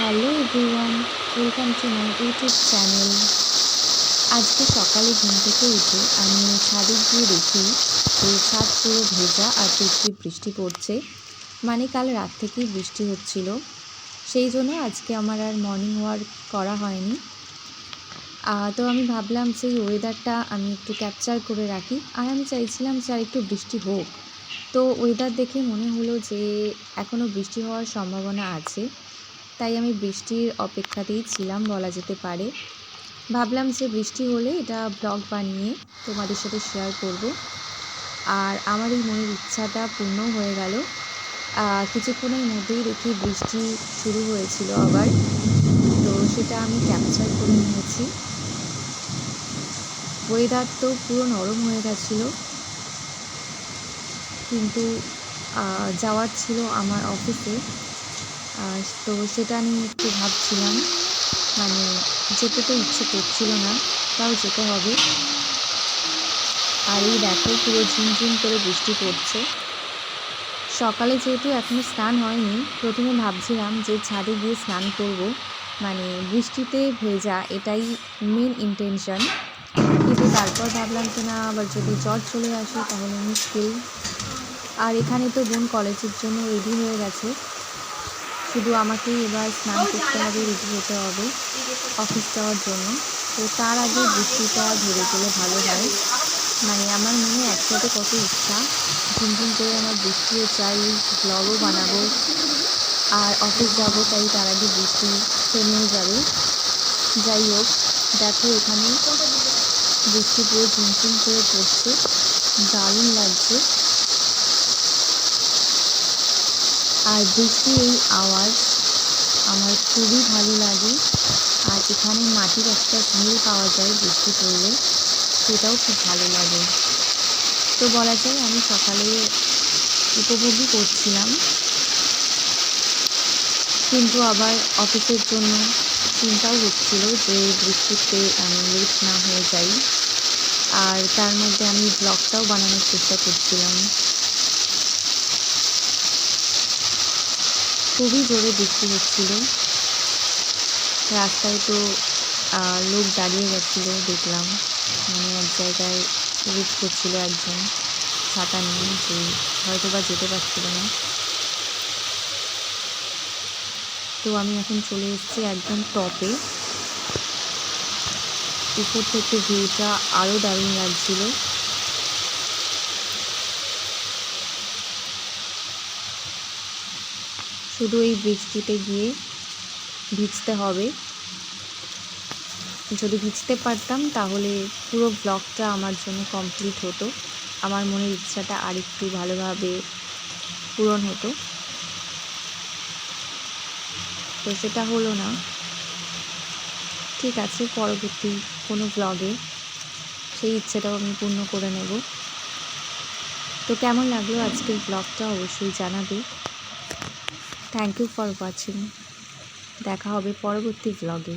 Hello everyone, welcome to my YouTube channel. আজকে সকালে ঘুম থেকে উঠে আমি ছাদে গিয়ে দেখি যে ছাদ পুরো ভেজা আর টিপটিপ বৃষ্টি পড়ছে। মানে কাল রাত থেকেই বৃষ্টি হচ্ছিল, সেই জন্য আজকে আমার আর মর্নিং ওয়াক করা হয়নি। তো আমি ভাবলাম সেই ওয়েদারটা আমি একটু ক্যাপচার করে রাখি, আর আমি চাইছিলাম যে আর একটু বৃষ্টি হোক। তো ওয়েদার দেখে মনে হলো যে এখনও বৃষ্টি হওয়ার সম্ভাবনা আছে, তাই আমি বৃষ্টির অপেক্ষাতেই ছিলাম বলা যেতে পারে। ভাবলাম যে বৃষ্টি হলে এটা ব্লগ বানিয়ে তোমাদের সাথে শেয়ার করব। আর আমার এই মনের ইচ্ছাটা পূর্ণ হয়ে গেল। কিছুক্ষণের মধ্যেই দেখি বৃষ্টি শুরু হয়েছিল আবার, তো সেটা আমি ক্যাপচার করে নিয়েছি। ওয়েদার তো পুরো নরম হয়ে গেছিলো, কিন্তু যাওয়ার ছিল আমার অফিসে। তো সেটা নিয়ে একটু ভাবছিলাম, মানে যেতে তো ইচ্ছে করছিল না, তাও যেতে হবে। আর এই দেখো পুরো ঝিমঝিম করে বৃষ্টি পড়ছে। সকালে যেহেতু এখনও স্নান হয়নি, প্রথমে ভাবছিলাম যে ছাদে গিয়ে স্নান করব, মানে বৃষ্টিতে ভেজা এটাই মেন ইন্টেনশন। কিন্তু তারপর ভাবলাম যে না, আবার যদি জ্বর চলে আসে তাহলে মুশকিল। আর এখানে তো বোন কলেজের জন্য রেডি হয়ে গেছে, শুধু আমাকেই এবার স্নান করতে হবে, রেডি হতে হবে অফিস যাওয়ার জন্য। তো তার আগে বৃষ্টিটা ধরে গেলে ভালো হয়। মানে আমার মনে একসাথে কত ইচ্ছা, ঝুমঝুম করে আমার বৃষ্টিও চাই, ব্লগও বানাবো আর অফিস যাবো, তাই তার আগে বৃষ্টি থেমেও যাবে। যাই হোক, দেখো এখানে বৃষ্টি পুরো ঝুমঝুম করে পড়ছে, দারুণ লাগছে। আর বৃষ্টির এই আওয়াজ আমার খুবই ভালো লাগে। আর এখানে মাটির একটা স্মেল পাওয়া যায় বৃষ্টি পড়লে, সেটাও খুব ভালো লাগে। তো বলা যায় আমি সকালে উপভোগই করছিলাম, কিন্তু আবার অফিসের জন্য চিন্তাও হচ্ছিল যে বৃষ্টিতে আমি লেট না হয়ে যাই। আর তার মধ্যে আমি ব্লগটাও বানানোর চেষ্টা করছিলাম। খুবই জোরে বৃষ্টি হচ্ছিল, রাস্তায় তো লোক দাঁড়িয়ে গেছিলো দেখলাম, মানে এক জায়গায় ওয়েট করছিল একজন ছাতা নিয়ে, যে হয়তো বা যেতে পারছিল না। তো আমি এখন চলে এসেছি একদম টপে, উপর থেকে ভিউটা আরও দারুণ লাগছিল। শুধু এই বৃষ্টিতে গিয়ে ভিজতে হবে। যদি ভিজতে পারতাম তাহলে পুরো ব্লগটা আমার জন্য কমপ্লিট হতো, আমার মনের ইচ্ছাটা আরেকটু ভালোভাবে পূরণ হতো। তো সেটা হলো না। ঠিক আছে, পরবর্তী কোনো ব্লগে সেই ইচ্ছেটাও আমি পূর্ণ করে নেব। তো কেমন লাগলো আজকের ব্লগটা অবশ্যই জানাবে। Thank you for watching. দেখা হবে পরবর্তী ব্লগে।